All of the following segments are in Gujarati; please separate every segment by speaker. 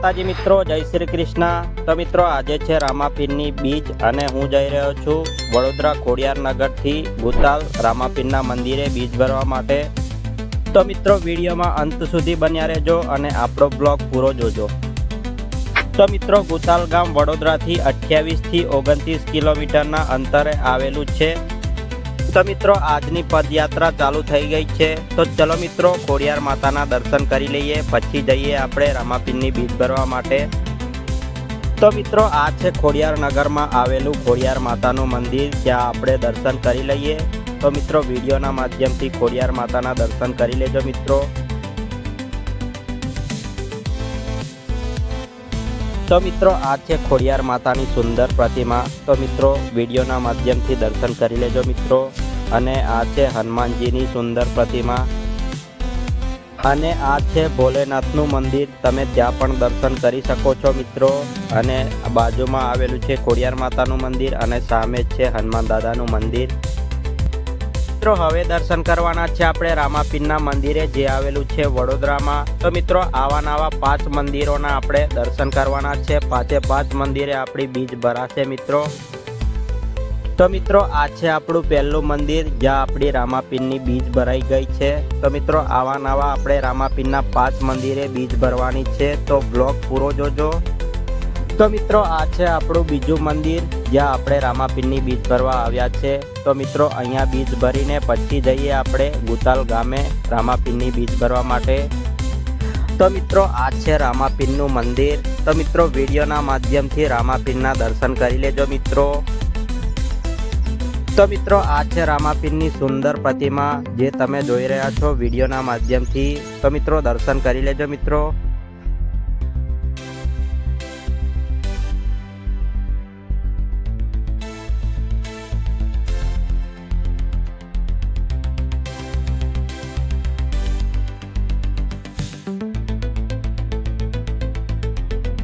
Speaker 1: માતાજી મિત્રો, જય શ્રી કૃષ્ણ। તો મિત્રો આજે છે રામાપીરની બીજ અને હું જઈ રહ્યો છું વડોદરા ખોડિયારનગરથી ગુતાલ રામાપીરના મંદિરે બીજ ભરવા માટે। તો મિત્રો વિડીયોમાં અંત સુધી બન્યા રહેજો અને આપણો બ્લોગ પૂરો જોજો। તો મિત્રો ગુતાલ ગામ વડોદરાથી 28 થી 29 કિલોમીટરના અંતરે આવેલું છે। તો મિત્રો આજની પદયાત્રા ચાલુ થઈ ગઈ છે। તો ચલો મિત્રો ખોડિયાર માતાના દર્શન કરી લઈએ, પછી જઈએ આપણે રામાપીરની બીજ ભરવા માટે। તો મિત્રો આ છે ખોડિયાર નગરમાં આવેલું ખોડિયાર માતાનું મંદિર, જ્યાં આપણે દર્શન કરી લઈએ। તો મિત્રો વિડીયોના માધ્યમથી ખોડિયાર માતાના દર્શન કરી લેજો મિત્રો। તો મિત્રો આ છે ખોડિયાર માતાની સુંદર પ્રતિમા। તો મિત્રો વિડીયોના માધ્યમથી દર્શન કરી લેજો મિત્રો। અને આ છે હનુમાનજીની સુંદર પ્રતિમા અને આ છે ભોલેનાથનું મંદિર, તમે ત્યાં પણ દર્શન કરી શકો છો મિત્રો। અને બાજુમાં આવેલું છે ખોડિયાર માતાનું મંદિર અને સામે છે હનુમાન દાદાનું મંદિર। મિત્રો હવે દર્શન કરવાના છે આપણે રામાપીરના મંદિરે, જે આવેલું છે વડોદરામાં। તો મિત્રો આવા નવા 5 મંદિરોના આપણે દર્શન કરવાના છે। 5 મંદિરે આપણી બીજ ભરાશે મિત્રો। તો મિત્રો આ છે આપણું પહેલું મંદિર, જ્યાં આપણી રામાપીરની બીજ ભરાઈ ગઈ છે। તો મિત્રો આવા નવા આપણે રામાપીરના 5 મંદિરે બીજ ભરવાની છે, તો બ્લોગ પૂરો જોજો। તો મિત્રો આ છે આપણું બીજું મંદિર, જ્યાં આપણે રામાપીરની બીજ ભરવા આવ્યા છે। તો મિત્રો અહીંયા બીજ ભરીને પછી જઈએ આપણે ગુતાલ ગામે રામાપીરની બીજ ભરવા માટે। તો મિત્રો આ છે રામાપીરનું મંદિર। તો મિત્રો વિડીયોના માધ્યમથી રામાપીરના દર્શન કરી લેજો મિત્રો। તો મિત્રો આ છે રામાપીરની સુંદર પ્રતિમા, જે તમે જોઈ રહ્યા છો વિડીયોના માધ્યમથી। તો મિત્રો દર્શન કરી લેજો મિત્રો।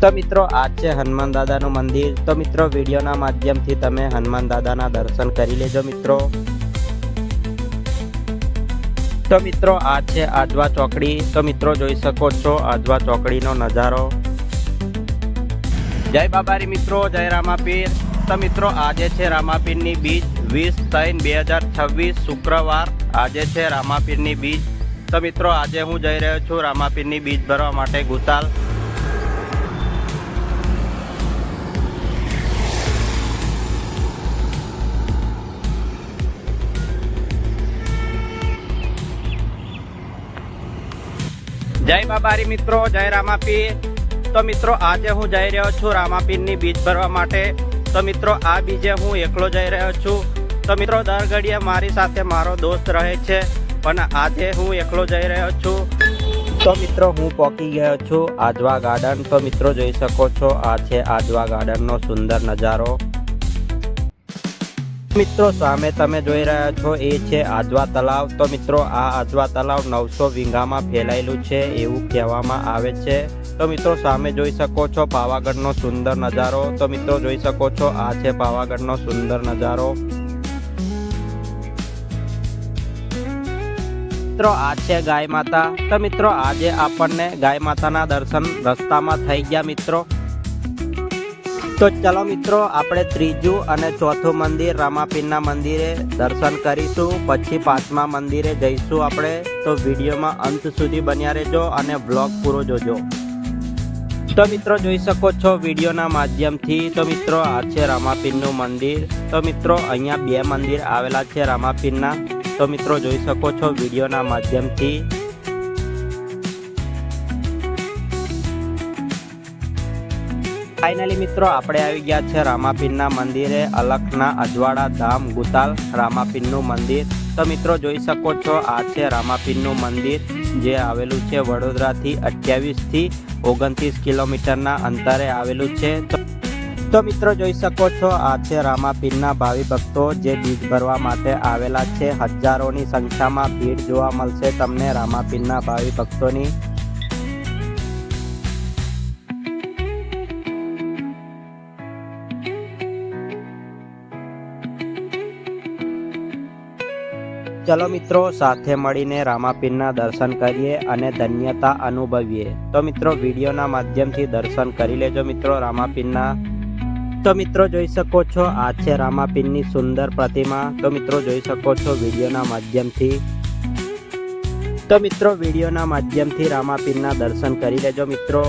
Speaker 1: તો મિત્રો આ છે હનુમાન દાદાનું મંદિર। તો મિત્રો વિડીયોના માધ્યમથી તમે હનુમાન દાદાના દર્શન કરી લેજો મિત્રો। તો મિત્રો આ છે આજવા ચોકડી। તો મિત્રો જોઈ શકો છો આજવા ચોકડીનો નજારો। જય બાબારી મિત્રો, જય રામાપીર। તો મિત્રો આજે છે રામાપીરની બીજ 20/3/2026 શુક્રવાર આજે છે રામાપીરની બીજ। તો મિત્રો આજે હું જઈ રહ્યો છું રામાપીરની બીજ ભરવા માટે ગુતાલ। જય બાબારી મિત્રો, જય રામાપીર। તો મિત્રો આજે હું જઈ રહ્યો છું રામાપીરની બીજ ભરવા માટે। તો મિત્રો આ બીજે હું એકલો જઈ રહ્યો છું। તો મિત્રો દર ઘડીએ મારી સાથે મારો દોસ્ત રહે છે, પણ આજે હું એકલો જઈ રહ્યો છું। તો મિત્રો હું પહોંચી ગયો છું આજવા ગાર્ડન। તો મિત્રો જોઈ શકો છો આ છે આજવા ગાર્ડનનો સુંદર નજારો। મિત્રો સામે તમે જોઈ રહ્યા છો એ છે આજવા તલાવ। તો મિત્રો આ આજવા તલાવ 900 વીઘામાં ફેલાયેલું છે એવું કહેવામાં આવે છે। તો મિત્રો સામે જોઈ શકો છો પાવાગઢનો સુંદર નજારો। તો મિત્રો જોઈ શકો છો આ છે પાવાગઢનો સુંદર નજારો। મિત્રો આ છે ગાય માતા। તો મિત્રો આજે આપણને ગાય માતાના દર્શન રસ્તામાં થઈ ગયા મિત્રો। તો ચલો મિત્રો આપણે ત્રીજું અને ચોથું મંદિર રામાપીરના મંદિરે દર્શન કરીશું, પછી 5મા મંદિરે જઈશું આપણે। તો વિડીયોમાં અંત સુધી બન્યા રહેજો અને બ્લોગ પૂરો જોજો। તો મિત્રો જોઈ શકો છો વિડીયોના માધ્યમથી। તો મિત્રો આ છે રામાપીરનું મંદિર। તો મિત્રો અહીંયા 2 મંદિર આવેલા છે રામાપીરના। તો મિત્રો જોઈ શકો છો વિડીયોના માધ્યમથી। ફાઇનલી મિત્રો આપણે આવી ગયા છે રામાપીરના મંદિરે, અલખના અજવાળા ધામ ગુતાલ રામાપીરનું મંદિર। તો મિત્રો જોઈ શકો છો આ છે રામાપીરનું મંદિર, જે આવેલું છે વડોદરાથી 28 થી 29 કિલોમીટરના અંતરે આવેલું છે। તો મિત્રો જોઈ શકો છો આ છે રામાપીરના ભાવિ ભક્તો જે બીજ ભરવા માટે આવેલા છે। હજારોની સંખ્યામાં ભીડ જોવા મળશે તમને રામાપીરના ભાવિ ભક્તોની। ચલો મિત્રો સાથે મળીને રામાપીરના દર્શન કરીએ અને ધન્યતા અનુભવીએ. તો મિત્રો વિડીયોના માધ્યમથી દર્શન કરી લેજો મિત્રો રામાપીરના. તો મિત્રો જોઈ શકો છો આ છે રામાપીરની સુંદર પ્રતિમા. તો મિત્રો જોઈ શકો છો વિડીયોના માધ્યમથી. તો મિત્રો વિડીયોના માધ્યમથી રામાપીરના દર્શન કરી લેજો મિત્રો.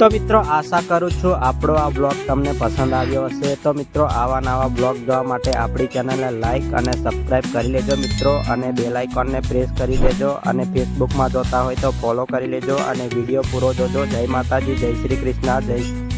Speaker 1: તો મિત્રો આશા કરું છું આપણો આ બ્લોગ તમને પસંદ આવ્યો હશે. તો મિત્રો આવા નવા બ્લોગ જોવા માટે આપણી ચેનલને લાઈક અને સબસ્ક્રાઈબ કરી લેજો મિત્રો, અને બેલ આઇકોનને પ્રેસ કરી લેજો, અને ફેસબુકમાં જોતા હોય તો ફોલો કરી લેજો, અને વિડીયો પૂરો જોજો. જય માતાજી, જય શ્રી કૃષ્ણ, જય